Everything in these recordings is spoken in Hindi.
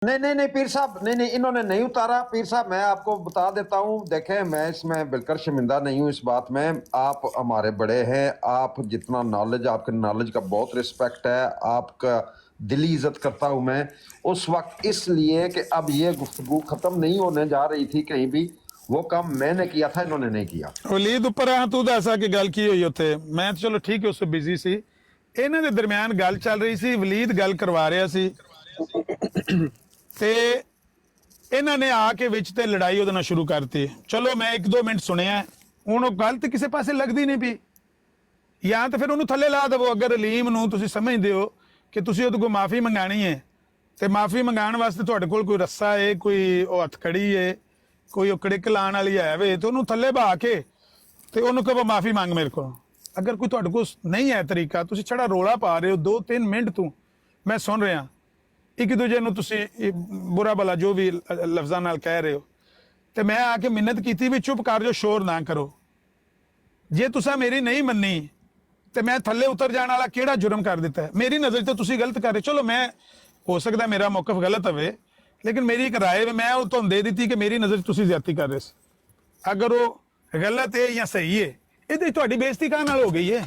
नहीं नहीं नहीं पीर साहब, नहीं नहीं, इन्होंने नहीं उतारा। पीर साहब मैं आपको बता देता हूँ, देखें मैं इसमें बिल्कुल शर्मिंदा नहीं हूँ इस बात में। आप हमारे बड़े हैं, आप जितना नॉलेज, आपके नॉलेज का बहुत रिस्पेक्ट है, आपका दिली इज्जत करता हूँ मैं उस वक्त, इसलिए कि अब ये गुफ्तगू खत्म नहीं होने जा रही थी कहीं भी। वो काम मैंने किया था, इन्होंने नहीं किया। वलीद उपर आ तू दस आ कि गल की हुई उत्थे, मैं तो चलो ठीक है उस बिजी सी, इन्हां दे दरम्यान गल चल रही सी, वलीद गल करवा रहा सी ते इन्हां ने आके विच ते लड़ाई उहदे नाल शुरू करती। चलो मैं 1-2 मिनट सुनिया, हुण गल तो किसी पासे लगदी नहीं पई, या तो फिर उन्होंने थले ला देवो। अगर अलीम नूं तुसीं समझदे हो कि तुसीं उहदे कोल माफ़ी मंगानी है तो माफ़ी मंगाने वास्ते तुहाडे कोल कोई रस्सा है, कोई हथकड़ी है, कोई कड़िक लाने वाली है वे, तो उन्होंने थले बहा के तो उन्होंने कहो माफ़ी मंग मेरे को। अगर कोई तुहाडे कोल नहीं है तरीका, तुसीं छड़ा रोला पा रहे हो 2-3 मिनट तू मैं सुन रहा, एक दूजे नूं तुसीं बुरा भला जो भी लफ्ज़ां नाल कह रहे हो, तो मैं आके मिन्नत की भी चुप कर जो, शोर ना करो। जे तुसा मेरी नहीं मन्नी तो मैं थले उतर जाने वाला केड़ा जुर्म कर दिता है? मेरी नज़र तो तुसी गलत कर रहे। चलो मैं हो सकता मेरा मौकफ गलत होवे, लेकिन मेरी एक राय मैं तुहानू दे दी कि मेरी नज़र तुसी ज्यादती कर रहे। अगर वो गलत है या सही है, ये तुहाडी बेइज्जती कहने नाल हो गई है,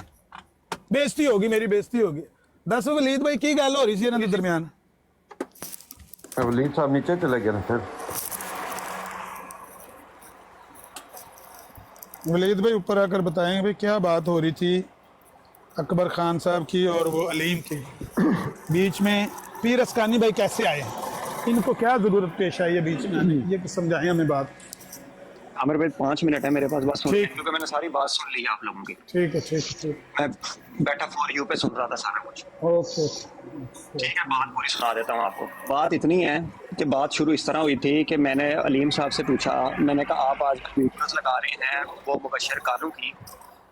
बेइज्जती होगी, मेरी बेइज्जती होगी। दस वलीद भाई की गल हो रही सी इन्हां दे दरम्यान? वलीद साहब नीचे चले गए फिर। वलीद भाई ऊपर आकर बताएंगे भाई क्या बात हो रही थी अकबर खान साहब की और वो अलीम की बीच में? पीर अस्कानी भाई कैसे आए, इनको क्या जरूरत पेश आई है बीच में आने, ये समझाएं हमें बात। आमिर भाई 5 मिनट है मेरे पास बस, सुन ठीक, क्योंकि मैंने सारी बात सुन ली है आप लोगों की। ठीक है, ठीक ठीक, मैं बैठा फॉर यू पे सुन रहा था सारा कुछ। ओके। ठीक है, बात पूरी सुना देता हूँ आपको। बात इतनी है कि बात शुरू इस तरह हुई थी कि मैंने अलीम साहब से पूछा, मैंने कहा आप आज वीडियोस लगा रहे हैं वो मुबशर कानू की,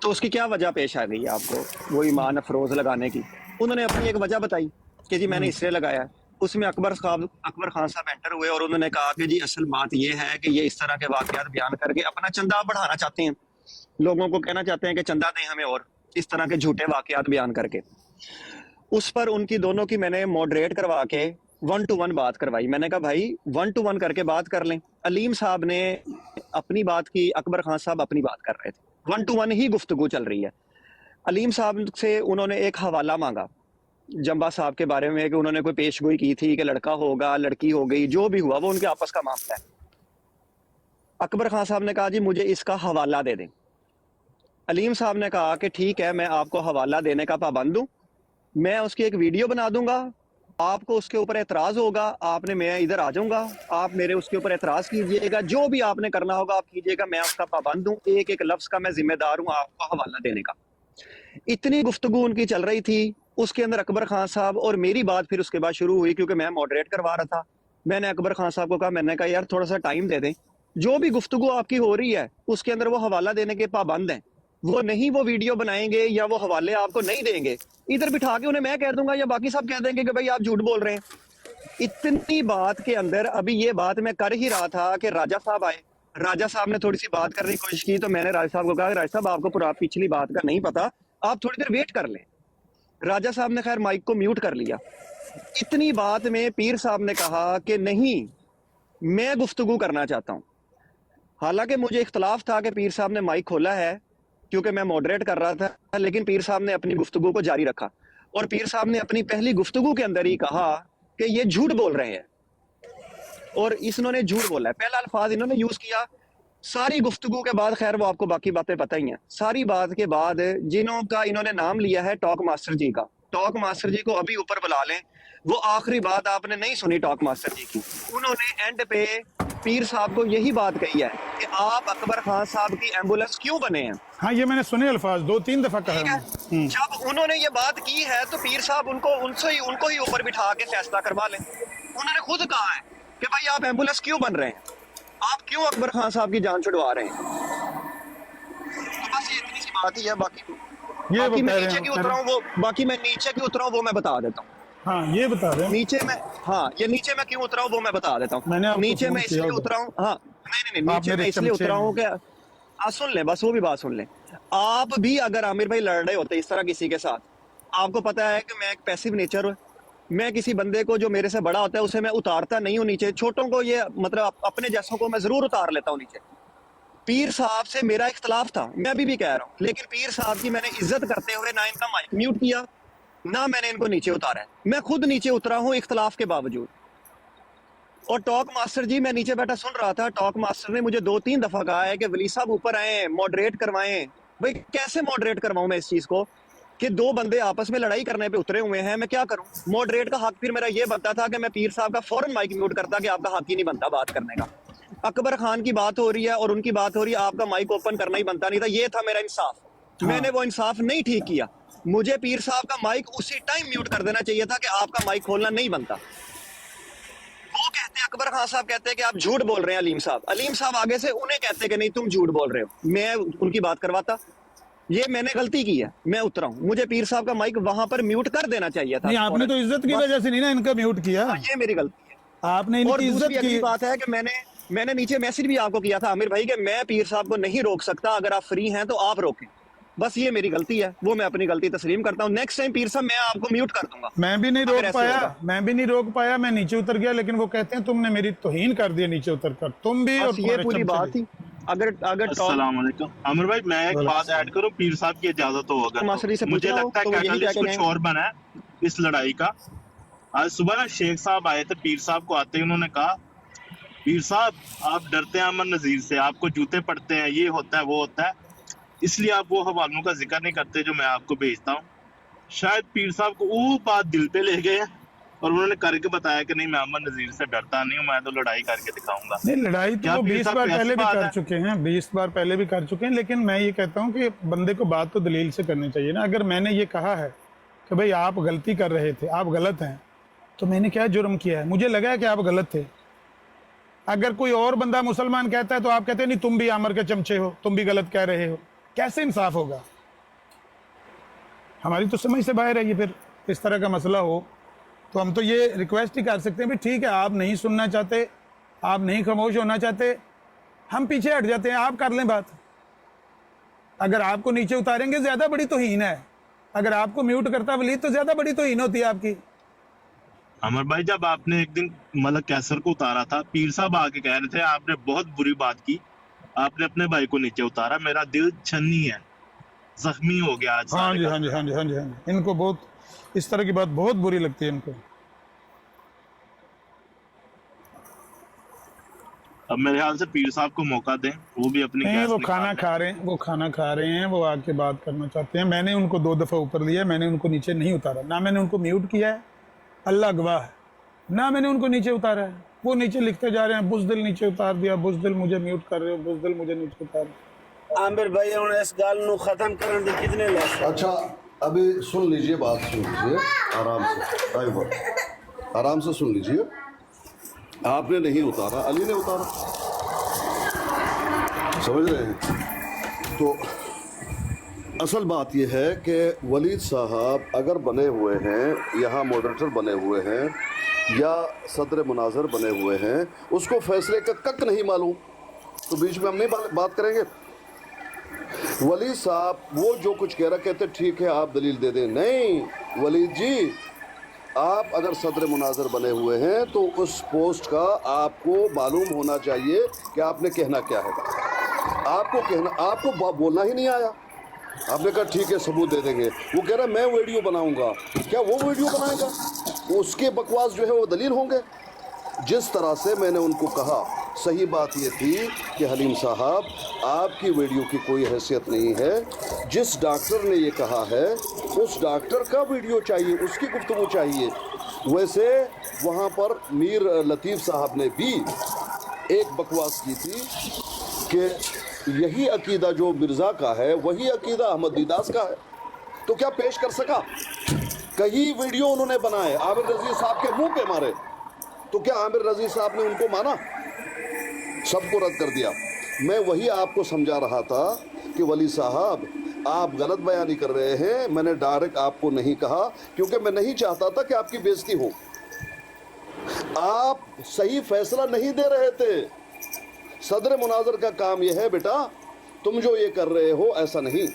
तो उसकी क्या वजह पेश आ गई है आपको वो ईमान अफरोज लगाने की? उन्होंने अपनी एक वजह बताई कि जी मैंने इसलिए लगाया है। उसमें अकबर खान साहब एंटर हुए और उन्होंने कहा कि जी असल बात ये है कि ये इस तरह के वाकयात बयान करके अपना चंदा बढ़ाना चाहते हैं, लोगों को कहना चाहते हैं कि चंदा दें हमें, और इस तरह के झूठे वाकयात बयान करके। उस पर उनकी दोनों की मैंने मॉडरेट करवा के 1 to 1 बात करवाई। मैंने कहा भाई 1 to 1 करके बात कर लें। अलीम साहब ने अपनी बात की, अकबर खान साहब अपनी बात कर रहे थे, 1 to 1 ही गुफ्तगू चल रही है। अलीम साहब से उन्होंने एक हवाला मांगा जंबा साहब के बारे में कि उन्होंने कोई पेशगोई की थी कि लड़का होगा, लड़की हो गई, जो भी हुआ वो उनके आपस का मामला है। अकबर खान साहब ने कहा जी मुझे इसका हवाला दे दें। अलीम साहब ने कहा कि ठीक है मैं आपको हवाला देने का पाबंद हूं, मैं उसकी एक वीडियो बना दूंगा, आपको उसके ऊपर एतराज होगा, आपने, मैं इधर आ जाऊंगा, आप मेरे उसके ऊपर एतराज कीजिएगा, जो भी आपने करना होगा आप कीजिएगा, मैं उसका पाबंद हूं, एक एक लफ्ज का मैं जिम्मेदार हूं आपको हवाला देने का। इतनी गुफ्तगू उनकी चल रही थी, उसके अंदर अकबर खान साहब और मेरी बात फिर उसके बाद शुरू हुई, क्योंकि मैं मॉडरेट करवा रहा था। मैंने अकबर खान साहब को कहा, मैंने कहा यार थोड़ा सा टाइम दे दें, जो भी गुफ्तगू आपकी हो रही है उसके अंदर वो हवाला देने के पाबंद हैं, वो नहीं वो वीडियो बनाएंगे या वो हवाले आपको नहीं देंगे, इधर बिठा के उन्हें मैं कह दूंगा या बाकी सब कह देंगे कि भाई आप झूठ बोल रहे हैं। इतनी बात के अंदर अभी ये बात मैं कर ही रहा था कि राजा साहब आए। राजा साहब ने थोड़ी सी बात करने की कोशिश की, तो मैंने राजा साहब को कहा राजा साहब आपको पूरा पिछली बात का नहीं पता, आप थोड़ी देर वेट कर लें। राजा साहब ने खैर माइक को म्यूट कर लिया। इतनी बात में पीर साहब ने कहा कि नहीं मैं गुफ्तगू करना चाहता हूं। हालांकि मुझे इख्तलाफ था कि पीर साहब ने माइक खोला है क्योंकि मैं मॉडरेट कर रहा था, लेकिन पीर साहब ने अपनी गुफ्तगू को जारी रखा और पीर साहब ने अपनी पहली गुफ्तगू के अंदर ही कहा कि ये झूठ बोल रहे हैं, और इन्होंने झूठ बोला है, पहला अल्फाज इन्होंने यूज किया। सारी गुफ्तगू के बाद, खैर वो आपको बाकी बातें पता ही हैं, सारी बात के बाद जिन्हों का इन्होंने नाम लिया है टॉक मास्टर जी का, टॉक मास्टर जी को अभी ऊपर बुला लें। वो आखिरी बात आपने नहीं सुनी टॉक मास्टर जी की, उन्होंने एंड पे पीर साहब को यही बात कही है कि आप अकबर खान साहब की एम्बुलेंस क्यों बने हैं। हाँ ये मैंने सुने अल्फाज 2-3 दफा कहा। जब उन्होंने ये बात की है तो पीर साहब उनको ही ऊपर बिठा के फैसला करवा लें। उन्होंने खुद कहा है कि भाई आप एम्बुलेंस क्यों बन रहे हैं, आप क्यों अकबर खान साहब की जान छुड़वा रहे हैं। तो बस ये इतनी सी बात ही है। बाकी मैं नीचे की उतरा हूँ वो मैं बता देता हूँ। हाँ ये बता रहे हैं नीचे मैं क्यों उतरा हूँ वो मैं बता देता हूँ। नीचे मैं इसलिए उतरा हूँ, हाँ नहीं नीचे मैं इसलिए उतरा हूँ कि आप सुन लें, बस वो भी बात सुन लें। आप भी अगर आमिर भाई लड़ रहे होते इस तरह किसी के साथ, आपको पता है कि मैं एक पैसिव नेचर मैं किसी बंदे को जो मेरे से बड़ा होता है उसे मैं उतारता नहीं हूँ नीचे, छोटों को ये मतलब अपने जैसों को मैं जरूर उतार लेता हूँ नीचे। पीर साहब से मेरा इख्तलाफ था, मैं अभी भी कह रहा हूँ, लेकिन पीर साहब की मैंने इज्जत करते हुए ना इनका माइक म्यूट किया, ना मैंने इनको नीचे उतारा है। मैं खुद नीचे उतरा हूँ इख्तलाफ के बावजूद। और टॉक मास्टर जी, मैं नीचे बैठा सुन रहा था, टॉक मास्टर ने मुझे 2-3 दफा कहा है कि वली साहब ऊपर आए, मॉडरेट करवाएं। भाई कैसे मॉडरेट करवाऊं मैं इस चीज को कि दो बंदे आपस में लड़ाई करने पे उतरे हुए हैं, मैं क्या करूं? मॉडरेट का हक फिर मेरा ये बनता था कि मैं पीर साहब का फौरन माइक म्यूट करता कि आपका हक ही नहीं बनता बात करने का। अकबर खान की बात हो रही है और उनकी बात हो रही है, आपका माइक ओपन करना ही बनता नहीं था, ये था मेरा इंसाफ। मैंने वो इंसाफ नहीं ठीक किया, मुझे पीर साहब का माइक उसी टाइम म्यूट कर देना चाहिए था कि आपका माइक खोलना नहीं बनता। वो कहते हैं, अकबर खान साहब कहते हैं कि आप झूठ बोल रहे हैं अलीम साहब। अलीम साहब आगे से उन्हें कहते हैं कि नहीं तुम झूठ बोल रहे हो, मैं उनकी बात करवाता। ये मैंने गलती की है, मैं उतरा हूं, मुझे पीर साहब का माइक वहां पर म्यूट कर देना चाहिए था। नहीं, आपने तो इज्जत की वजह से नहीं ना इनका म्यूट किया, ये मेरी गलती है। आपने और इनकी इज्जत दूसरी अगली की। बात है कि मैंने नीचे मैसेज भी आपको किया था आमिर भाई कि मैं पीर साहब को नहीं रोक सकता, अगर आप फ्री हैं तो आप रोकें। बस ये मेरी गलती है, वो मैं अपनी गलती तस्लीम करता हूँ। नेक्स्ट टाइम पीर साहब मैं आपको म्यूट कर दूंगा। मैं भी नहीं अगर रोक ऐसे पाया, होगा। मैं भी नहीं रोक पाया, मैं नीचे उतर गया, लेकिन वो कहते हैं तुमने मेरी तौहीन कर दी नीचे उतरकर, तुम भी और बस ये तुम्हारे पूरी चमचे बात भी। थी। अगर अस्सलाम वालेकुम आमिर भाई, मैं एक बात ऐड करूं, पीर साहब की इजाजत हो अगर मास्टर जी से तो मुझे पूछना हो लगता है तो वो यही कैटलिस्ट कह के कुछ गए। और बना है इस लड़ाई का। आज सुबह ना शेख साहब आए थे, पीर साहब को आते ही उन्होंने कहा, पीर साहब आप डरते हैं अमन नजीर से, आपको जूते पड़ते हैं, ये होता है वो होता है, इसलिए आप वो हवालों का जिक्र नहीं करते जो मैं आपको भेजता हूँ। शायद पीर साहब को वो बात दिल पे ले गए और उन्होंने करके बताया कि नहीं मैं अमन नजीर से डरता नहीं हूँ, मैं तो लड़ाई करके दिखाऊंगा। नहीं, लड़ाई तो क्या वो पीर 20 साहब बार को ऐसी पहले भी बात कर है? चुके हैं, 20 बार पहले भी कर चुके हैं, लेकिन मैं ये कहता हूँ कि बंदे को बात तो दलील से करनी चाहिए ना। अगर मैंने ये कहा है कि भाई आप गलती कर रहे थे, आप गलत हैं, तो मैंने क्या जुर्म किया है? मुझे लगा है कि आप गलत थे। अगर कोई और बंदा मुसलमान कहता है तो आप कहते हैं नहीं तुम भी आमर के चमचे हो, तुम भी गलत कह रहे हो, कैसे इंसाफ होगा? हमारी तो समझ से बाहर है ये। फिर इस तरह का मसला हो तो हम तो ये रिक्वेस्ट ही कर सकते हैं, भाई ठीक है, आप नहीं सुनना चाहते, आप नहीं खामोश होना चाहते, हम पीछे हट जाते हैं, आप कर लें बात। अगर आपको नीचे उतारेंगे ज्यादा बड़ी तौहीन है, अगर आपको म्यूट करता वलीद तो ज्यादा बड़ी तौहीन होती है आपकी। अमर भाई, जब आपने एक दिन मलक कैसर को उतारा था, पीर साहब आके कह रहे थे आपने बहुत बुरी बात की, आपने अपने भाई को नीचे उतारा, मेरा दिल छन्नी है, जख्मी हो गया आज। हाँ जी, हाँ जी, हाँ जी, हाँ जी, हाँ जी। इनको बहुत इस तरह की बात बहुत बुरी लगती है इनको। अब मेरे ख्याल से पीर साहब को मौका दें, वो भी अपनी नहीं, गैस वो निकाल खाना लें। खा रहे हैं, वो खाना खा रहे हैं, वो आके बात करना चाहते हैं। मैंने उनको 2 दफ़ा ऊपर लिया, मैंने उनको नीचे नहीं उतारा, ना मैंने उनको म्यूट किया है, अल्लाह गवाह है, ना मैंने उनको नीचे उतारा है। वो नीचे लिखते जा रहे हैं, बुज़दिल नीचे उतार दिया, बुज़दिल मुझे म्यूट कर रहे हो, बुज़दिल मुझे नीचे उतार। आमिर भाई हुण इस गल नूं खत्म करन दी कितने ले अच्छा, अभी सुन लीजिए, बात सुन लीजिए आराम से, आई बात आराम से सुन लीजिए। आपने नहीं उतारा, अली ने उतारा, समझ रहे हैं? तो असल बात यह है कि वलीद साहब अगर बने हुए हैं, यहाँ मॉडरेटर बने हुए हैं या सदर मुनाजर बने हुए हैं, उसको फैसले का कक नहीं मालूम, तो बीच में हम नहीं बात करेंगे। वलीद साहब वो जो कुछ कह रहा, कहते ठीक है आप दलील दे दें। नहीं वलीद जी, आप अगर सदर मुनाजर बने हुए हैं तो उस पोस्ट का आपको मालूम होना चाहिए कि आपने कहना क्या है। आपको बोलना ही नहीं आया, आपने कहा ठीक है सबूत दे देंगे। वो कह रहा मैं वीडियो बनाऊंगा, क्या वो वीडियो बनाएगा? उसके बकवास जो है वो दलील होंगे। जिस तरह से मैंने उनको कहा, सही बात ये थी कि हलीम साहब आपकी वीडियो की कोई हैसियत नहीं है, जिस डॉक्टर ने ये कहा है उस डॉक्टर का वीडियो चाहिए, उसकी गुफ्तगू चाहिए। वैसे वहाँ पर मीर लतीफ़ साहब ने भी एक बकवास की थी कि यही अकीदा जो मिर्ज़ा का है वही अकीदा अहमद दीदास का है, तो क्या पेश कर सका? कई वीडियो उन्होंने बनाए, आमिर रज़ी साहब के मुंह पे मारे, तो क्या आमिर रज़ी साहब ने उनको माना? सबको रद्द कर दिया। मैं वही आपको समझा रहा था कि वली साहब आप गलत बयानी कर रहे हैं। मैंने डायरेक्ट आपको नहीं कहा क्योंकि मैं नहीं चाहता था कि आपकी बेइज्जती हो। आप सही फैसला नहीं दे रहे थे। सदर मुनाजर का काम यह है बेटा, तुम जो ये कर रहे हो ऐसा नहीं।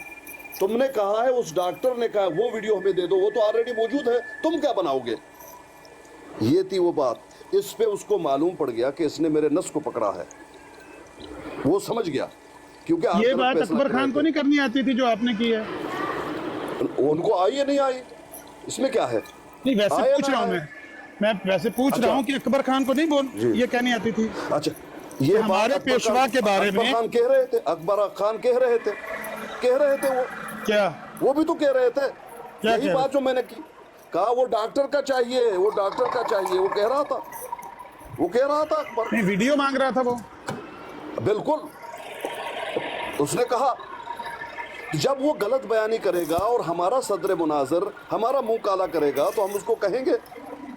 तुमने कहा है, उस डॉक्टर ने कहा वो वीडियो हमें दे दो, वो तो ऑलरेडी मौजूद है, तुम क्या बनाओगे? ये थी वो बात। इस पे उसको मालूम पड़ गया कि इसने मेरे नस को पकड़ा है, वो समझ गया, क्योंकि आप ये गलत बात फैसला अकबर कर रहे खान को थे। नहीं करनी आती थी जो आपने की है? उनको आई या नहीं आई, इसमें क्या है? नहीं, वैसे आया पूछ ना रहा हूँ आया? मैं वैसे पूछ अच्छा। रहा हूँ कि अकबर खान को नहीं बोल जी। ये कहनी आती थी? अच्छा, ये बात हमारे अकबर पेशवा खान- के बारे अकबर में- खान कह रहे थे, अकबर खान कह रहे थे वो, क्या वो भी तो कह रहे थे क्या यही कह बात जो मैंने की, कहा वो डॉक्टर का चाहिए, वो डॉक्टर का चाहिए, वो कह रहा था अकबर। नहीं, वीडियो मांग रहा था वो। बिल्कुल, उसने कहा जब वो गलत बयानी करेगा और हमारा सदर मुनाजर हमारा मुंह काला करेगा तो हम उसको कहेंगे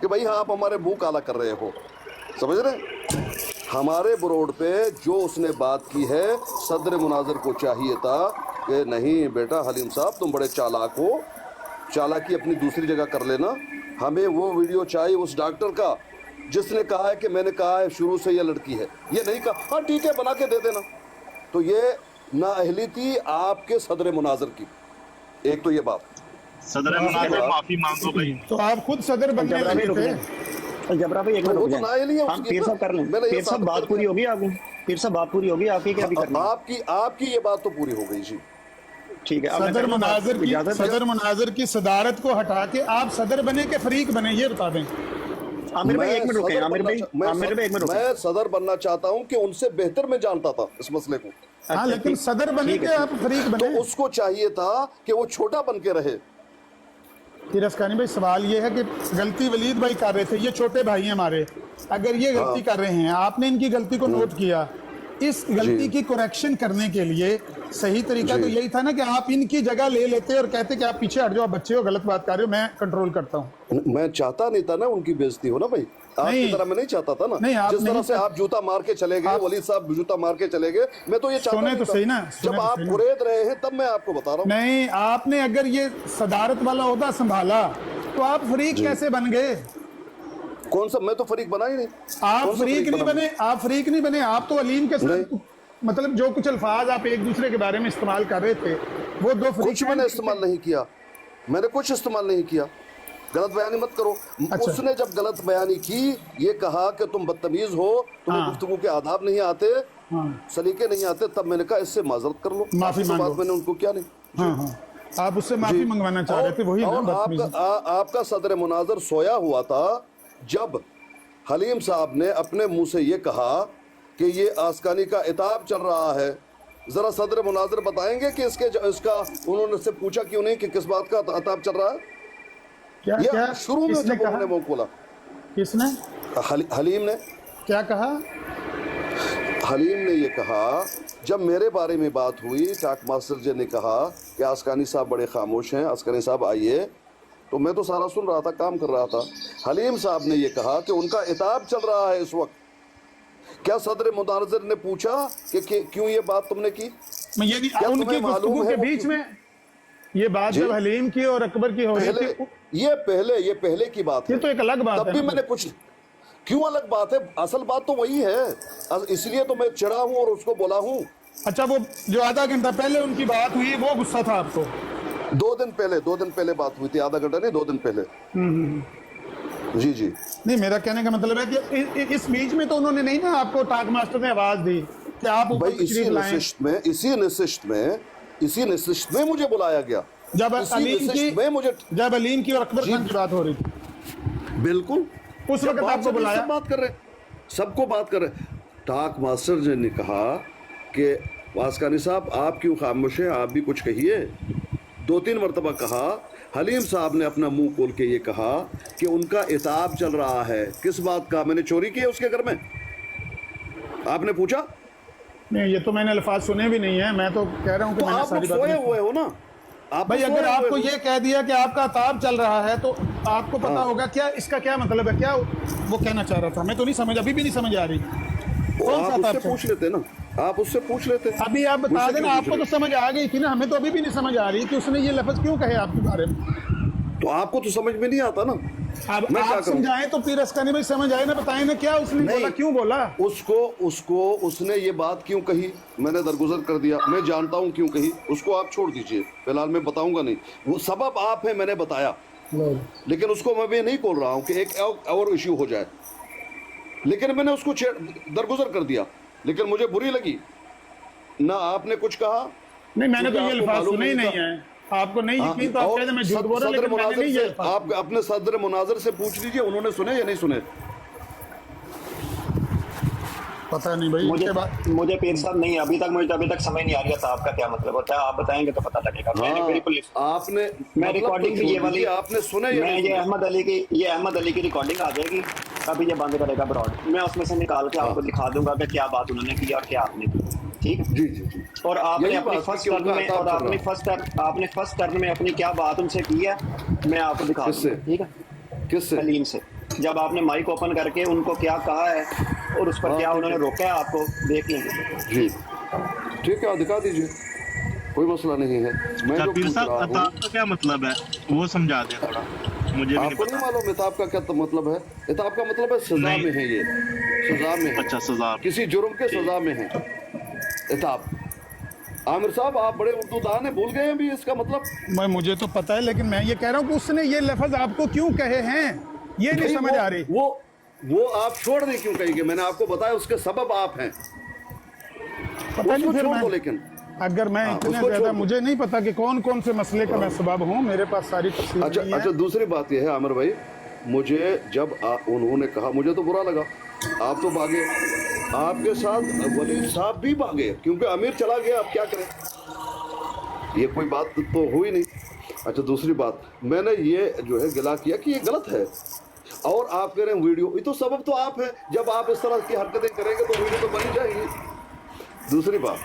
कि भाई हाँ, आप हमारे मुंह काला कर रहे हो, समझ रहे? हमारे बोर्ड पे जो उसने बात की है, सदर मुनाजर को चाहिए था कि नहीं बेटा हलीम साहब तुम बड़े चालाक हो, चालाकी अपनी दूसरी जगह कर लेना, हमें वो वीडियो चाहिए उस डॉक्टर का जिसने कहा है कि मैंने कहा है शुरू से ये लड़की है, ये नहीं कहा, हाँ ठीक है बना के दे देना। तो ये नाअहली थी आपके सदर मुनाजर की, एक तो ये बात। सदर मुनाज़िर माफी मांगो भाई। तो आप खुद सदर बनने जबरा भाई लगे रुक थे। जाए, जबरा भाई एक तो मिनट वो रुक तो नाअहली है जाए, हम उसकी पीर ना। साहब कर लें, मैंने ये पीर साहब साबित बात कर पूरी दिया। होगी आपकी, पीर साहब बात पूरी होगी आपकी, क्या भी करनी है? आपकी ये बात तो पूरी हो गई जी। ठीक है, अब मैं सदर कर लूं बात? मुनाजिर की इजाजत है? सदर मुनाजिर की सदारत को हटा के आप सदर बने के फरीक बने, ये बता दें। आमिर भाई मैं एक मिनट रुके, सदर आमिर बनना भाई चा- मैं आमिर भाई एक मिनट रुके। मैं सदर बनना चाहता हूं कि उनसे बेहतर मैं जानता था इस मसले को, हाँ, अच्छा, लेकिन ठीक- सदर बने ठीक के है, आप फरीक तो बने। उसको चाहिए था कि वो छोटा बन के रहे। फिर अस्कानी भाई सवाल ये है कि गलती वलीद भाई कर रहे थे, ये छोटे भाई हैं हमारे, अगर ये गलती कर रहे हैं, आपने इनकी गलती को नोट किया, इस गलती जी। की करेक्शन करने के लिए सही तरीका जी। तो यही था ना कि आप इनकी जगह ले लेते और कहते कि आप पीछे हट जाओ, आप बच्चे हो, गलत बात कर रहे हो, मैं कंट्रोल करता हूँ। मैं चाहता नहीं था ना उनकी बेइज्जती हो ना भाई, आपकी नहीं। तरह मैं नहीं चाहता था ना। नहीं, आप जिस तरह नहीं से आप जूता मार के चले गए, आप- वलीद साहब जूता मार के चले गए, मैं तो ये चाहता सुने नहीं तो था। सही ना, सुने जब तो आप सही ना। कुरेद रहे हैं तब मैं आपको बता रहा हूँ। नहीं, आपने अगर ये सदारत वाला ओहदा संभाला तो आप फरीक कैसे बन गए? कौन सा, मैं तो फरीक बना ही नहीं। आप कौन सा फरीक नहीं बना? बने, आप फरीक नहीं बने, आप तो अलीम के साथ नहीं। मतलब जो कुछ अल्फाज आप एक दूसरे के बारे में इस्तेमाल कर रहे थे, वो दो फरीक कुछ मैंने इस्तेमाल नहीं किया, मैंने कुछ इस्तेमाल नहीं किया, गलत बयानी मत करो। अच्छा। उसने जब गलत बयानी की, ये कहा कि तुम बदतमीज हो, तुम्हें हाँ। गुफ्तगू के आदाब नहीं आते, हाँ सलीके नहीं आते, तब मैंने कहा इससे माजरत कर लो। माफी इसके मांगो। बाद मैंने उनको क्या नहीं। हाँ हाँ, आप उससे माफी जी। मंगवाना चाह रहे थे, वही ना और बदतमीजी। आपका सदर मुनाजर सोया हुआ था जब हलीम साहब ने अपने मुंह से ये कहा कि ये आसकानी का इताब चल रहा है। जरा सदर मुनाजर बताएंगे कि इसका उन्होंने से पूछा क्यों नहीं कि किस बात का इताब चल रहा है? क्या या क्या शुरू में किसने जब उन्होंने कहा? मुंह खोला, किसने हलीम ने क्या कहा? हलीम ने ये कहा, जब मेरे बारे में बात हुई, टाक मास्टर जी ने कहा कि आसकानी साहब बड़े खामोश हैं, आसकानी साहब आइए, तो मैं तो सारा सुन रहा था, काम कर रहा था। हलीम साहब ने ये कहा कि उनका इताब चल रहा है इस वक्त। क्या सदर मुनाज़िर ने पूछा कि क्यों ये बात तुमने की? मैं ये नहीं, क्या उनकी तुम्हें मालूम गुफ्तगू है के वो बीच क्यों- में ये बात जी। जब हलीम की और अकबर की हो रही पहले थी, ये पहले की बात ये है, तो एक अलग बात तब है भी ना। मैंने कुछ, क्यों अलग बात है? असल बात तो वही है, इसलिए तो मैं चिढ़ा हूं और उसको बोला हूं। अच्छा, वो जो आधा घंटा पहले उनकी बात हुई, वो गुस्सा था आपको? 2 दिन पहले बात हुई थी, आधा घंटा नहीं, 2 दिन पहले। जी जी। नहीं, मेरा कहने का मतलब है कि इस बीच में तो उन्होंने नहीं ना आपको, टाक मास्टर ने आवाज दी कि आप ऊपर भाई तशरीफ लाएं। इसी नशिस्त में मुझे बुलाया गया। जब इसी अलीम नशिस्त में मुझे, की जब अलीम की और अकबर जी। खान की बात हो रही थी, बिल्कुल उस जब वक्त बात आपको चल रही, बुलाया। सब बात कर रहे, सबको बात कर रहे। टाक मास्टर जी ने कहा कि वास्कानी साहब आप क्यों खामोश हैं, आप भी कुछ कहिए। 2-3 मरतबा कहा। हलीम साहब ने अपना मुंह खोल के ये कहा कि उनका इताब चल रहा है। किस बात का? मैंने चोरी की है उसके घर में? आपने पूछा? नहीं, ये तो मैंने अल्फाज सुने भी नहीं है, मैं तो कह रहा हूँ कि तो मैंने आप लोग सारी सोए बात। हुए हो ना। आप भाई लोग अगर सोए हुए आपको हो। ये कह दिया कि आपका ताब चल रहा है, तो आपको पता होगा क्या इसका क्या मतलब है, क्या वो कहना चाह रहा था। मैं तो नहीं समझ, अभी भी नहीं समझ आ रही वो कौन सा आप ताब उससे चल। पूछ लेते ना, आप उससे पूछ लेते। अभी आप बता मुझसे देना, क्यों आपको पूछ तो समझ आ गई थी ना, हमें तो अभी भी नहीं समझ आ रही कि उसने ये लफ्ज क्यों कहे आपके बारे में। तो आपको तो समझ में नहीं आता ना। अब मैं क्या आप करूं? समझाएं तो फिर अस्कानी भाई समझ आए ना, बताएं ना क्या उसने नहीं। बोला, क्यों बोला। उसने ये बात क्यों कही, मैंने दरगुजर कर दिया। मैं जानता हूं क्यों कही, उसको आप छोड़ दीजिए, फिलहाल मैं बताऊंगा नहीं। वो सबब आप है, मैंने बताया। लेकिन उसको मैं भी नहीं बोल रहा हूँ कि एक और इश्यू हो जाए, लेकिन मैंने उसको दरगुजर कर दिया, लेकिन मुझे बुरी लगी ना, आपने कुछ कहा नहीं, मैंने तो क्योंकि ये आपको अल्फाज मालूम सुने ही नहीं नहीं था। है। आपको नहीं यकीन तो आप और कहते हैं मैं झूठ बोल रहा हूं, सदर लेकिन मैंने मुनाजिर नहीं से ये अल्फाज। आप अपने सदर मुनाजिर से पूछ लीजिए, उन्होंने सुने या नहीं सुने। पता नहीं भाई मुझे इसके बाद। मुझे पीर साहब नहीं, अभी तक समझ नहीं आ रही था आपका क्या मतलब होता है। आप बताएंगे तो पता लगेगा। मैंने हाँ, बिल्कुल आपने मैं मतलब रिकॉर्डिंग तो भी ये छोड़ वाली दीजिए, आपने सुने या मैं नहीं ये सुने? अहमद अली की रिकॉर्डिंग आ जाएगी, अभी ये बंद करेगा ब्रॉड, मैं उसमें से निकाल के आपको दिखा दूंगा कि क्या बात उन्होंने की और क्या आपने की। ठीक है जी जी जी। और आपने यही अपनी बात फर्स्ट कि टर्न उनका में अताब और चल आपने रहा। फर्स्ट टर्न में अपनी क्या बात उनसे की है मैं आपको दिखा किससे? दूंगा। ठीक है किससे? हलीम से, जब आपने माइक ओपन करके उनको क्या कहा है और उस पर हाँ, क्या ठीक उन्होंने है। रोका है आपको देख लेंगे। जी ठीक है, दिखा दीजिए, कोई मसला नहीं है। मैं जो पीर पूछ साहब रहा हूँ, अताब का क्या मतलब है वो समझा दें थोड़ा, मुझे भी नहीं आपको नहीं पता। मालूम इताब का क्या मतलब है? इताब का मतलब है सजा नहीं। में है, ये सजा में है, अच्छा सजा। किसी जुर्म के सजा में है इताब। आमिर साहब आप बड़े उर्दू दान है, भूल गए हैं भी इसका मतलब। मुझे तो पता है, लेकिन मैं ये कह रहा हूँ कि उसने ये लफ्ज आपको क्यों कहे हैं, ये नहीं भाई, समझ आ रही। वो आप छोड़ दें क्यों कहेंगे? मैंने आपको बताया उसके सबब आप हैं, पता नहीं उसको फिर छोड़ मैं दो। लेकिन अगर मैं हाँ, इतने उसको ज्यादा, छोड़ दो। मुझे नहीं पता कि कौन कौन से मसले का मैं सबब हूँ, मेरे पास सारी तफसील अच्छा नहीं है। अच्छा, दूसरी बात यह है आमिर भाई, मुझे जब उन्होंने कहा, मुझे तो बुरा लगा, आप तो भागे, आपके साथ वलीद साहब भी भागे क्योंकि अमीर चला गया, अब क्या करें, ये कोई बात तो हुई नहीं। अच्छा दूसरी बात, मैंने ये जो है गिला किया कि ये गलत है, और आप कह रहे हैं वीडियो, ये तो सबब तो आप है, जब आप इस तरह की हरकतें करेंगे तो वीडियो तो बन ही जाएगी। दूसरी बात,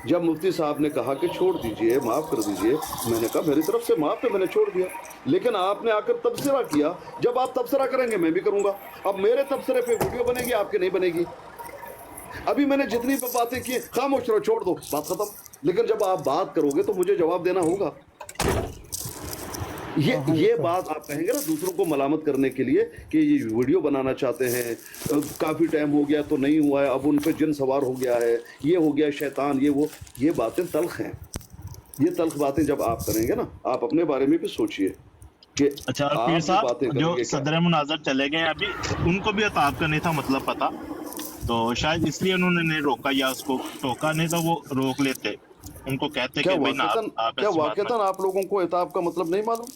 जब मुफ्ती साहब ने कहा कि छोड़ दीजिए, माफ़ कर दीजिए, मैंने कहा मेरी तरफ से माफ़ है, मैंने छोड़ दिया, लेकिन आपने आकर तबसरा किया, जब आप तबसरा करेंगे मैं भी करूंगा। अब मेरे तबसरे पे वीडियो बनेगी, आपकी नहीं बनेगी। अभी मैंने जितनी भी बातें की, खामोश रहो, छोड़ दो, बात खत्म। लेकिन जब आप बात करोगे तो मुझे जवाब देना होगा। ये बात आप कहेंगे ना दूसरों को मलामत करने के लिए कि ये वीडियो बनाना चाहते हैं, काफ़ी टाइम हो गया तो नहीं हुआ है, अब उन पे जिन सवार हो गया है, ये हो गया शैतान, ये वो, ये बातें तल्ख हैं। ये तल्ख बातें जब आप करेंगे ना, आप अपने बारे में भी सोचिए कि अच्छा आप पीर ये साहब बातें जो करेंगे क्या? सदर मुनाजर चले गए अभी, उनको भी अताब का नहीं था मतलब पता, तो शायद इसलिए उन्होंने नहीं रोका या उसको टोका, नहीं तो वो रोक लेते, उनको कहते क्या कि भाई ना आप ऐसी बात मत। आप लोगों को इताब का मतलब नहीं मालूम?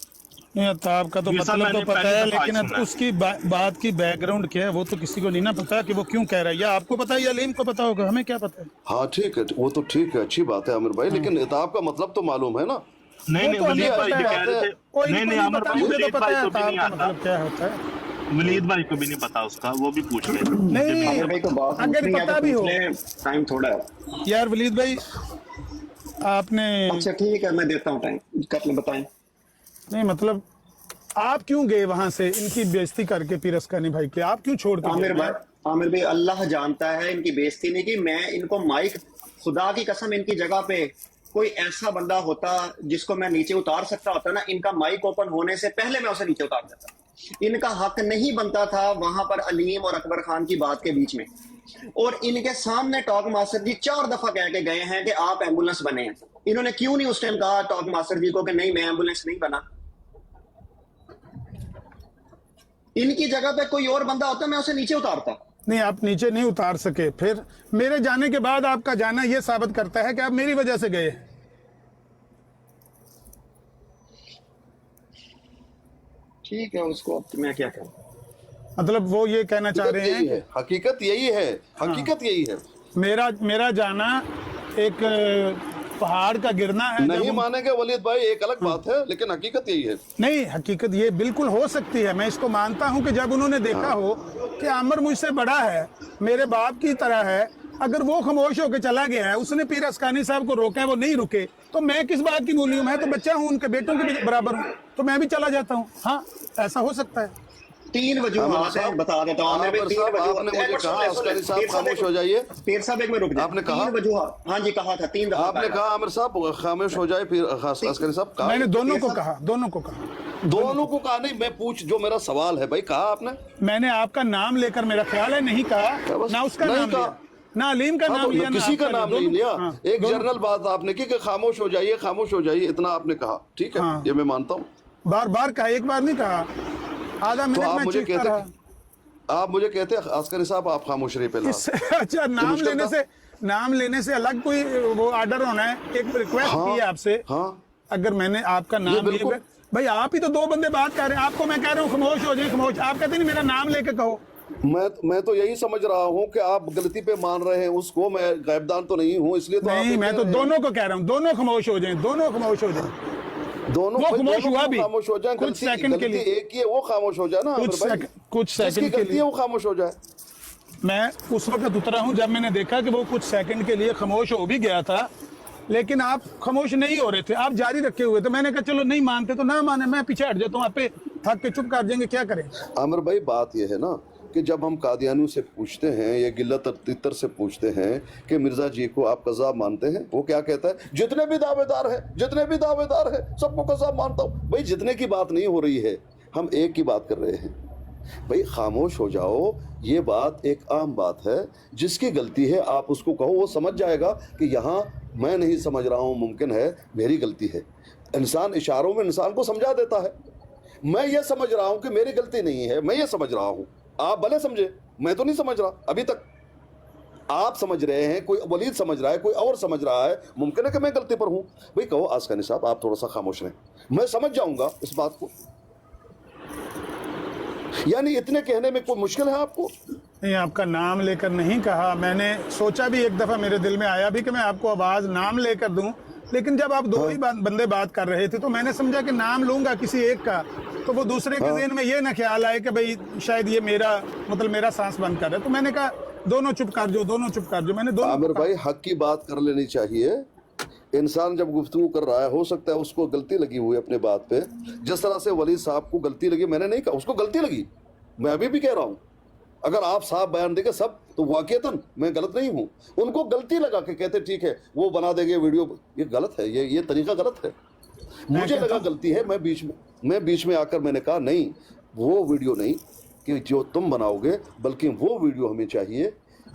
नहीं, तो आपका तो ये सब मतलब तो मैंने पता पहली है, दफा लेकिन सुना है। उसकी बात की बैकग्राउंड क्या है वो तो किसी को नहीं ना पता कि वो क्यों कह रहा है। या आपको पता है या अलीम को पता होगा, हमें क्या पता है। हाँ ठीक है, वो तो ठीक है, अच्छी बात है आमिर भाई, लेकिन इताब का मतलब तो मालूम है ना। नहीं वो नहीं तो हमें वलीद भाई पता जो है। कह रहे थे, कोई नहीं इनको नहीं नहीं अमर पता, भाई मुझे तो वलीद पता भाई है को भी अताब नहीं का आता, मतलब क्या होता है। वलीद भाई को भी नहीं पता उसका, वो भी पूछ ले। नहीं, आमिर भाई को बात अगर पूछनी है पता तो भी पूछ हो लें, टाइम थोड़ा है। यार वलीद भाई, आपने अच्छा ठीक है, मैं देता हूँ टाइम, कर बताएं। नहीं मतलब आप क्यों गए वहां से इनकी बेइज्जती करके पीर असकानी भाई की, आप क्यों छोड़ के आमिर गए? भाई, आमिर भाई अल्लाह जानता है इनकी बेइज्जती नहीं की। मैं इनको माइक, खुदा की कसम, इनकी जगह पे कोई ऐसा बंदा होता जिसको मैं नीचे उतार सकता होता ना, इनका माइक ओपन होने से पहले मैं उसे नीचे उतार देता। इनका हक नहीं बनता था वहां पर अलीम और अकबर खान की बात के बीच में। और इनके सामने टॉक मास्टर जी 4 दफा कह के गए हैं कि आप एम्बुलेंस बने हैं। इन्होंने क्यों नहीं उस टाइम कहा टॉक मास्टर जी को कि नहीं मैं एम्बुलेंस नहीं बना? इनकी जगह पे कोई और बंदा होता मैं उसे नीचे उतारता। नहीं, आप नीचे नहीं उतार सके, फिर मेरे जाने के बाद आपका जाना यह साबित करता है कि आप मेरी वजह से गए। ठीक है, उसको अब मैं क्या करूं? मतलब वो ये कहना चाह रहे हैं कि हकीकत यही है, हकीकत यही है। मेरा जाना एक पहाड़ का गिरना है। जब नहीं मानेंगे वलीद भाई, एक अलग बात है, लेकिन हकीकत यही है। नहीं, हकीकत ये बिल्कुल हो सकती है, मैं इसको मानता हूं कि जब उन्होंने देखा हो कि आमिर मुझसे बड़ा है, मेरे बाप की तरह है, अगर वो खामोश होकर चला गया है, उसने पीर असकानी साहब को रोका है, वो नहीं रुके, तो मैं किस बात की मूली हूं? मैं तो बच्चा हूं, उनके बेटों के भी बराबर हूं, तो मैं भी चला जाता हूं। हाँ, ऐसा हो सकता है। 3 वजूहात हैं, बता देता हूं। आमिर भाई 3 वजूहात। आपने मुझे कहा अस्करी साहब खामोश हो जाइए। पीर साहब एक मिनट रुक जाइए। आपने कहा? 3 वजूहात, हाँ जी कहा था 3 दफा। आपने कहा आमिर साहब खामोश हो जाए, फिर अस्करी साहब कहा? मैंने दोनों को कहा, दोनों को कहा। दोनों को कहा नहीं, मैं पूछ, जो मेरा सवाल है भाई, कहा आपने? मैंने आपका नाम लेकर, मेरा ख्याल है, नहीं कहा बस ना उसका नहीं नाम कहा। लिया, ना अलीम का हाँ, नाम तो लिया, ना किसी का आपका नाम नहीं दोनों- लिया। हाँ, एक दोनों- जनरल बात आपने की कि खामोश हो जाइए, खामोश हो जाइए, इतना आपने कहा, ठीक है, हाँ। ये मैं मानता हूँ। बार बार कहा, एक बार नहीं कहा, आधा तो मिनट आप में मुझे चीखता रहा। आप मुझे कहते अस्करी साहब आप खामोश रहिए पहले। अच्छा, नाम लेने से अलग कोई वो ऑर्डर होना है। एक रिक्वेस्ट की है आपसे, हाँ, अगर मैंने आपका नाम बिल्कुल। लिया, भाई आप ही तो दो बंदे बात कर रहे हैं, आपको मैं कह रहा हूँ खामोश हो जाए, खामोश। आप कहते नहीं मेरा नाम लेके कहो। मैं तो यही समझ रहा हूँ कि आप गलती पे मान रहे हैं उसको, मैं गायबदान तो नहीं हूँ, इसलिए तो नहीं, आप मैं तो दोनों को कह रहा हूँ, दोनों खामोश हो जाएं, दोनों खामोश हो जाएं। दोनों वो भाई, खामोश दोनों हुआ भी खामोश हो जाए, कुछ सेकंड के लिए, एक ही है वो खामोश हो जाए ना, कुछ सेकंड जिसकी के गलती लिए। है वो खामोश हो जाए। मैं उस वक्त उतरा हूं जब मैंने देखा कि वो कुछ सेकंड के लिए खामोश हो भी गया था, लेकिन आप खामोश नहीं हो रहे थे, आप जारी रखे हुए थे। मैंने कहा चलो नहीं मानते तो ना माने, मैं पीछे हट जाता हूँ, आप पे थक के चुप कर देंगे, क्या करें। आमिर भाई बात यह है ना कि जब हम कादियानियों से पूछते हैं या गिल्लत तितर से पूछते हैं कि मिर्जा जी को आप कज़ाब मानते हैं, वो क्या कहता है, जितने भी दावेदार हैं सबको कज़ाब मानता हूँ। भाई जितने की बात नहीं हो रही है, हम एक की बात कर रहे हैं। भाई खामोश हो जाओ, ये बात एक आम बात है। जिसकी गलती है आप उसको कहो, वो समझ जाएगा कि यहाँ मैं नहीं समझ रहा हूँ, मुमकिन है मेरी गलती है। इंसान इशारों में इंसान को समझा देता है। मैं ये समझ रहा हूँ कि मेरी गलती नहीं है, मैं ये समझ रहा हूँ, आप भले समझे, मैं तो नहीं समझ रहा अभी तक। आप समझ रहे हैं, कोई वलीद समझ रहा है, कोई और समझ रहा है, मुमकिन है कि मैं गलती पर हूँ। भाई कहो आसकानी साहब आप थोड़ा सा खामोश रहें, मैं समझ जाऊंगा इस बात को। यानी इतने कहने में कोई मुश्किल है आपको? नहीं, आपका नाम लेकर नहीं कहा। मैंने सोचा भी, एक दफा मेरे दिल में आया भी कि मैं आपको आवाज नाम लेकर दूं, लेकिन जब आप दो ही बंदे बात कर रहे थे तो मैंने समझा कि नाम लूंगा किसी एक का, तो वो दूसरे के ज़हन में ये ना ख्याल आए कि भाई शायद ये मेरा सांस बंद कर रहा है। तो मैंने कहा दोनों चुप कर जो, दोनों चुप कर जो। मैंने दोनों आमिर भाई हक की बात कर लेनी चाहिए। इंसान जब गुफ्तगू कर रहा है, हो सकता है उसको गलती लगी हुई अपने बात पे। जिस तरह से वलीद साहब को गलती लगी, मैंने नहीं कहा उसको गलती लगी, मैं अभी भी कह रहा हूँ। अगर आप साफ बयान देंगे सब, तो वाकईतन मैं गलत नहीं हूँ। उनको गलती लगा के कहते ठीक है वो बना देंगे वीडियो, ये गलत है, ये तरीका गलत है। मुझे लगा गलती है, मैं बीच में आकर मैंने कहा नहीं, वो वीडियो नहीं कि जो तुम बनाओगे, बल्कि वो वीडियो हमें चाहिए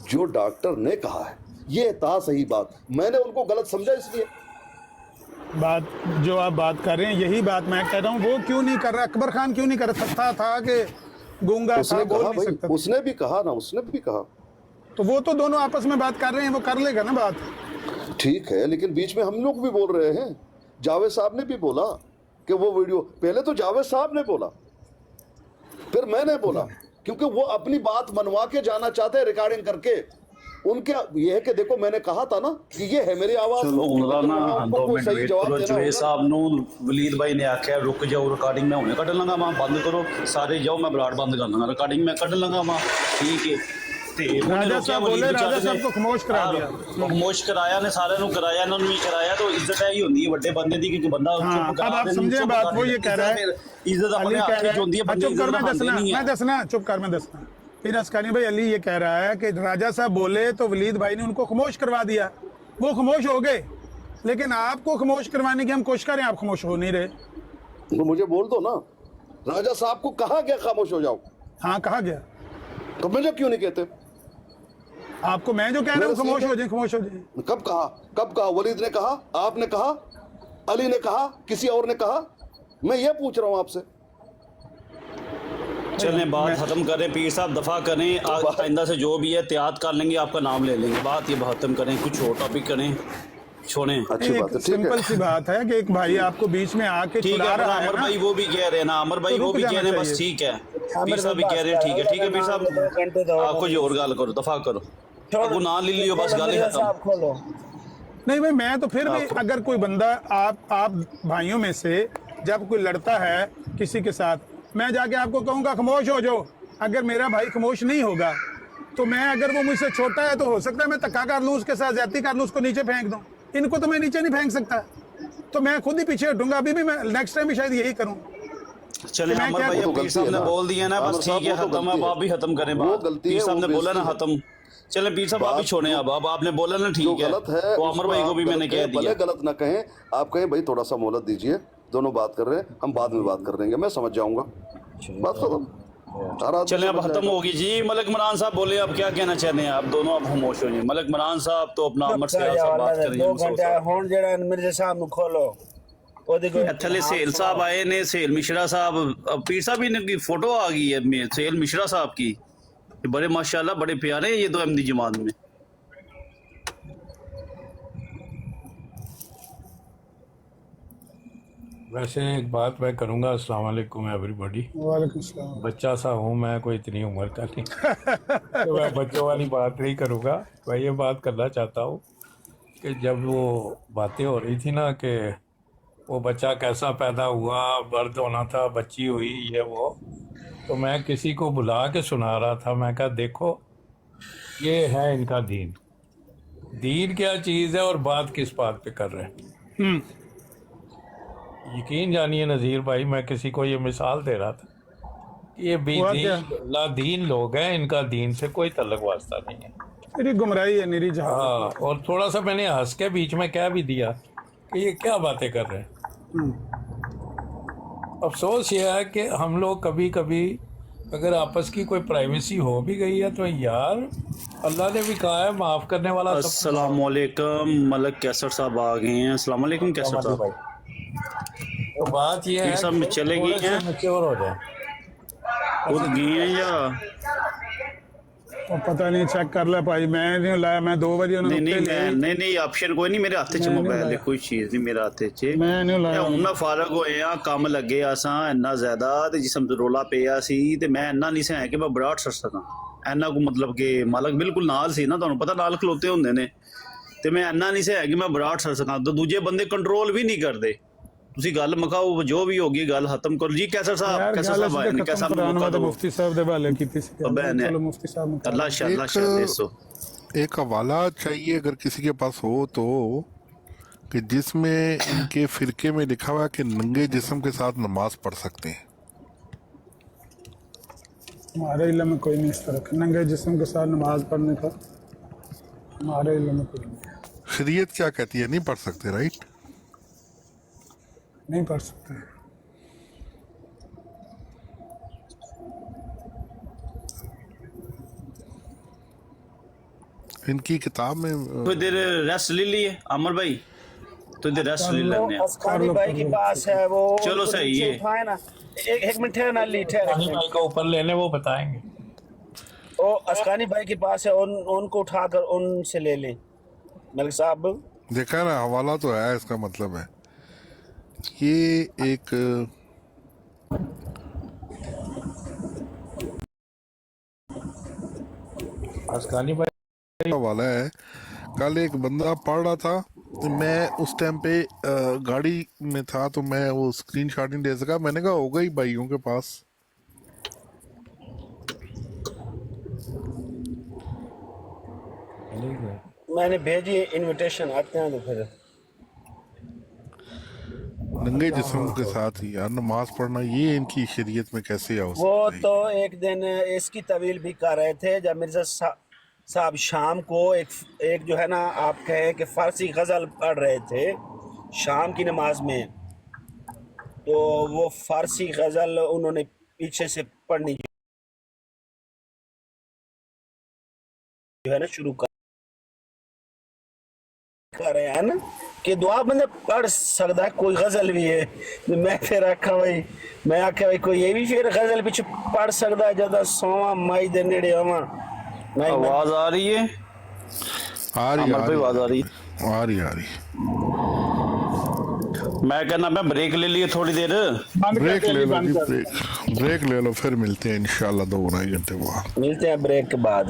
जो डॉक्टर ने कहा है। ये था सही बात, मैंने उनको गलत समझा, इसलिए बात जो आप बात कर रहे हैं यही बात मैं कह रहा हूँ। वो क्यों नहीं कर रहा, अकबर खान क्यों नहीं कर रहा था कि गूंगा था, बोल नहीं सकता। उसने भी कहा ना, उसने भी कहा। तो वो तो दोनों आपस में बात कर रहे हैं, वो कर लेगा ना बात। ठीक है, लेकिन बीच में हम लोग भी बोल रहे हैं। जावेद साहब ने भी बोला कि वो वीडियो, पहले तो जावेद साहब ने बोला, फिर मैंने बोला, क्योंकि वो अपनी बात मनवा के जाना चाहते हैं रिकॉर्डिंग करके। उनके ये है कि देखो मैंने कहा था ना कि ये है मेरी आवाज। चलो उनका ना 2 मिनट वेट करो। जुबेर साहब नु वलीद भाई ने आख्या रुक जाओ, रिकॉर्डिंग में हुने कट लंगा, वहां बंद करो सारे जाओ, मैं ब्लाड बंद कर लूंगा, रिकॉर्डिंग में कट लंगा वहां। ठीक है, राजा साहब बोले, राजा साहब को खामोश करा दिया, खामोश कराया ने, सारे नु कराया, इन्होंने भी कराया। तो इज्जत है ही होंदी है बड़े बंदे दी कि बंदा चुप करा। अब आप समझे बात, वो ये कह रहा है इज्जत अपने हाथ में होंदी है, बंदे चुप कर, मैं दसना चुप कर, मैं दसना। फिर अस्कानी भाई अली ये कह रहा है कि राजा साहब बोले तो वलीद भाई ने उनको खामोश करवा दिया, वो खामोश हो गए, लेकिन आपको खामोश करवाने की हम कोशिश करें, आप खामोश हो नहीं रहे। तो मुझे बोल दो ना, राजा साहब को कहा गया खामोश हो जाओ? हाँ कहा गया, तो मुझे क्यों नहीं कहते? आपको मैं जो कह रहा हूँ खामोश हो जाए, खामोश हो जाए। कब कहा? वलीद ने कहा, आपने कहा, अली ने कहा, किसी और ने कहा? मैं ये पूछ रहा हूँ आपसे। चलें बात खत्म करें, पीर साहब दफा करें, आइंदा से जो भी है एहतियात कर लेंगे, आपका नाम ले लेंगे, बात ये खत्म करें, कुछ और टॉपिक करें, छोड़ें। अच्छी बात है, सिंपल सी बात है कि एक भाई आपको बीच में आके ठीक है, अमर भाई वो भी कह रहे हैं ना, अमर भाई वो भी कह रहे हैं, बस ठीक है, पीर साहब भी कह रहे हैं ठीक है पीर साहब आपको जो और गल करो, दफा करो, अब ना ले लियो, बस गल ही खत्म। नहीं भाई, मैं तो फिर भी अगर कोई बंदा आप भाइयों में से जब कोई लड़ता है किसी के साथ, मैं जाके आपको कहूँगा खामोश हो जाओ, अगर मेरा भाई खामोश नहीं होगा तो मैं, अगर वो मुझसे छोटा है तो हो सकता है मैं धक्का कर लूँ, उसके साथ ज्यादती कर लूँ, उसको नीचे फेंक दूँ। इनको तो मैं नीचे नहीं फेंक सकता, तो मैं खुद ही पीछे हटूंगा। अभी भी मैं नेक्स्ट टाइम भी शायद यही करूँ। चले अमर भाई, पीर साहब ने बोल दिया ना, बस ठीक है, खत्म है, आप भी खत्म करें बात। पीर साहब ने बोला ना खत्म, चले पीर साहब आप भी छोड़े, अब आपने बोला ना ठीक है, तो अमर भाई को भी मैंने कह दिया, गलत ना कहें, आप कहें भाई थोड़ा सा मोहलत दीजिए, दोनों बात कर रहे हैं, हम बाद में बात कर लेंगे, मैं समझ जाऊंगा, बात खत्म। चले अब खत्म होगी जी। मलिक मरान साहब बोले अब क्या कहना चाहते हैं आप दोनों, अब खामोश हो जाए। मलिक मरान साहब तो अपना अमर से बात करें। मिर्जा साहब खोलो थले सेल साहब आए ने, सेल मिश्रा साहब, पीर साहब इनकी फोटो आ गई है सेल मिश्रा साहब की, बड़े माशाल्लाह बड़े प्यारे हैं ये तो अहमदी जमात में। वैसे एक बात मैं करूँगा, अस्सलाम वालेकुम एवरीबॉडी। वालेकुम सलाम। बच्चा सा हूँ मैं, कोई इतनी उम्र का नहीं तो मैं बच्चों वाली बात नहीं करूँगा। मैं ये बात करना चाहता हूँ कि जब वो बातें हो रही थी ना कि वो बच्चा कैसा पैदा हुआ, बर्द होना था, बच्ची हुई, ये वो, तो मैं किसी को बुला के सुना रहा था। मैं कहा देखो ये है इनका दीन। दीन क्या चीज़ है और बात किस बात पे कर रहे हैं। यकीन जानिए नज़ीर भाई, मैं किसी को ये मिसाल दे रहा था, ये लादीन लोग हैं, इनका दीन से कोई तल्लुक वास्ता नहीं है, मेरी गुमराही है निरी जहां। हाँ, और थोड़ा सा मैंने हंस के बीच में कह भी दिया कि ये क्या बातें कर रहे हैं। अफसोस ये है कि हम लोग कभी कभी अगर आपस की कोई प्राइवेसी हो भी गई है तो यार अल्लाह ने भी कहा है माफ़ करने वाला। अस्सलाम वालेकुम, मलक कैसर साहब आ गए हैं। अस्सलाम वालेकुम कैसर साहब। तो बात ये है सब में चले गए हैं, मैच्योर हो जाए, खुद गए हैं या तो पता नहीं, चेक कर ले भाई, मैं नहीं लाया, मैं 2 बजे नहीं ऑप्शन कोई नहीं मेरे हाथ च मोबाइल है, कोई चीज नहीं मेरे हाथ च। मैं नहीं लाया। ਹੁਣ ਮੈਂ ਫਾਰਗ ਹੋਏ ਆ, ਕੰਮ ਲੱਗੇ ਆ ਸਾਂ ਇੰਨਾ ਜ਼ਿਆਦਾ ਤੇ ਜਿਸਮ ਤੇ ਰੋਲਾ ਪਿਆ ਸੀ ਤੇ ਮੈਂ ਇੰਨਾ ਨਹੀਂ ਸੀ ਕਿ ਮੈਂ ਬਰਾੜ ਛੱਡ ਸਕਾਂ। ਇੰਨਾ ਕੋ ਮਤਲਬ ਕਿ ਮਾਲਕ ਬਿਲਕੁਲ ਨਾਲ ਸੀ ਨਾ, ਤੁਹਾਨੂੰ ਪਤਾ ਨਾਲ ਖਲੋਤੇ ਹੁੰਦੇ ਨੇ, ਤੇ ਮੈਂ ਇੰਨਾ ਨਹੀਂ ਸੀ ਕਿ ਮੈਂ ਬਰਾੜ ਛੱਡ ਸਕਾਂ। ਤੇ ਦੂਜੇ ਬੰਦੇ ਕੰਟਰੋਲ ਵੀ ਨਹੀਂ ਕਰਦੇ। ਤੁਸੀਂ ਗੱਲ ਮਕਾਓ, ਜੋ ਵੀ ਹੋਗੀ ਗੱਲ ਖਤਮ ਕਰੋ ਜੀ। ਕੈਸਰ ਸਾਹਿਬ ਆਏ ਨੇ, ਕੈਸਾ ਮੌਕਾ ਦਿਓ। मुफ्ती साहब दे हवाले कीती सी। चलो मुफ्ती साहब अल्लाह शाह। एक हवाला चाहिए अगर किसी के पास हो तो, कि जिसमें इनके फिरके में लिखा हुआ है कि नंगे जिस्म के साथ नमाज पढ़ सकते हैं। हमारे इल्म में कोई नहीं इस तरह का नंगे जिस्म के साथ नमाज पढ़ने का, हमारे इल्म में कोई नहीं। शरीयत क्या कहती है, नहीं पढ़ सकते, राइट? नहीं पढ़ सकते। इनकी किताब में तो इधर रेस्ट ले लिए अमर भाई, तो इधर रेस्ट ले लेने हैं। अस्कानी भाई के पास है वो, चलो सही है। उठाए ना, एक मिनट ठहर ना, अस्कानी भाई को ऊपर लेने वो बताएंगे। ओ अस्कानी भाई के पास है, उनको उठाकर उनसे ले लें मलिक साहब। देखा ना, हवाला तो है, इसका मतलब है ये एक अस्कानी भाई हवाला है। कल एक बंदा पढ़ रहा था, मैं उस टाइम पे गाड़ी में था तो मैं वो स्क्रीनशॉट नहीं ले सका। मैंने कहा होगा ही भाइयों के पास। मैंने भेजी इनविटेशन, आते हैं तो फिर नंगे जिस्म के साथ ही यार नमाज पढ़ना, ये इनकी शरीयत में कैसे हो वो सकता है? तो एक दिन इसकी तवील भी कर रहे थे जब मिर्जा साहब शाम को एक जो है ना, आप कहें कि फारसी गज़ल पढ़ रहे थे शाम की नमाज में, तो वो फारसी गज़ल उन्होंने पीछे से पढ़नी जो है ना शुरू कर रहे हैं ना कि दुआ बंदा पढ़ सकता है, कोई गज़ल भी है। तो मैं फिर आखा भाई, मैं आखा भाई कोई ये भी फिर गज़ल पीछे पढ़ सकता है जदा सोवा माई दे नेड़े आवा। आवाज आ रही है? आ रही आवाज आ रही आ रही। मैं कहना मैं ब्रेक ले लिए थोड़ी देर। ब्रेक ले लो जी, ब्रेक ले लो, फिर मिलते हैं इंशाल्लाह 2 घंटे बाद। मिलते हैं ब्रेक के बाद।